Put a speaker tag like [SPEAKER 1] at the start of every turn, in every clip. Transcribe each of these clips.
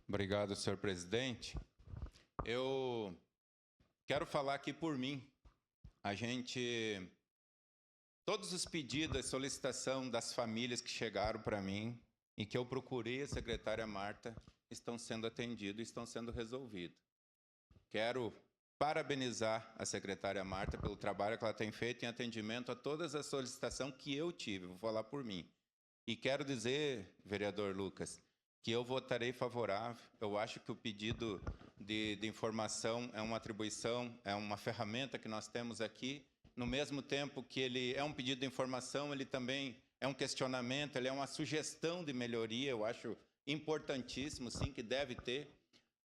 [SPEAKER 1] Obrigado, senhor presidente. Eu quero falar aqui por mim. Todos os pedidos, a solicitação das famílias que chegaram para mim e que eu procurei a secretária Marta, estão sendo atendidos, estão sendo resolvidos. Quero parabenizar a secretária Marta pelo trabalho que ela tem feito em atendimento a todas as solicitações que eu tive, vou falar por mim. E quero dizer, vereador Lucas, que eu votarei favorável. Eu acho que o pedido de informação é uma atribuição, é uma ferramenta que nós temos aqui. No mesmo tempo que ele é um pedido de informação, ele também é um questionamento, ele é uma sugestão de melhoria. Eu acho importantíssimo, sim, que deve ter.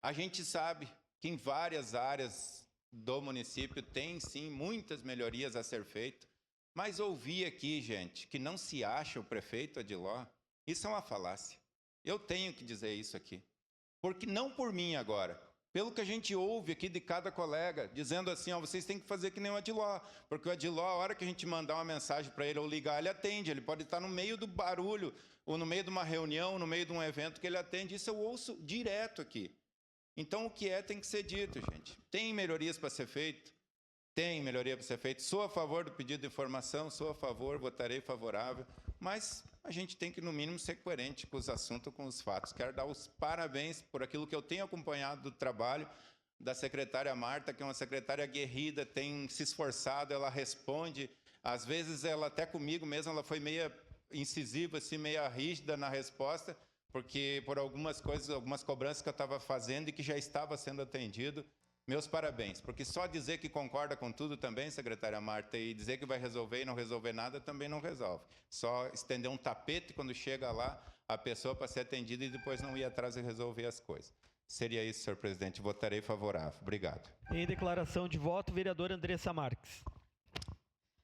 [SPEAKER 1] A gente sabe que em várias áreas do município tem, sim, muitas melhorias a ser feitas, mas ouvi aqui, gente, que não se acha o prefeito Adiló, isso é uma falácia. Eu tenho que dizer isso aqui. Porque não por mim agora, pelo que a gente ouve aqui de cada colega, dizendo assim, ó, vocês têm que fazer que nem o Adiló, porque o Adiló, a hora que a gente mandar uma mensagem para ele ou ligar, ele atende, ele pode estar no meio do barulho, ou no meio de uma reunião, no meio de um evento que ele atende, isso eu ouço direto aqui. Então, o que tem que ser dito, gente. Tem melhorias para ser feito? Tem melhoria para ser feita. Sou a favor do pedido de informação, sou a favor, votarei favorável, mas a gente tem que, no mínimo, ser coerente com os assuntos, com os fatos. Quero dar os parabéns por aquilo que eu tenho acompanhado do trabalho da secretária Marta, que é uma secretária aguerrida, tem se esforçado, ela responde. Às vezes, ela até comigo mesmo, ela foi meia incisiva, assim, meia rígida na resposta, porque por algumas coisas, algumas cobranças que eu estava fazendo e que já estava sendo atendido. Meus parabéns, porque só dizer que concorda com tudo também, secretária Marta, e dizer que vai resolver e não resolver nada, também não resolve. Só estender um tapete quando chega lá a pessoa para ser atendida e depois não ir atrás e resolver as coisas. Seria isso, senhor presidente. Votarei favorável. Obrigado.
[SPEAKER 2] Em declaração de voto, vereadora Andressa Marques.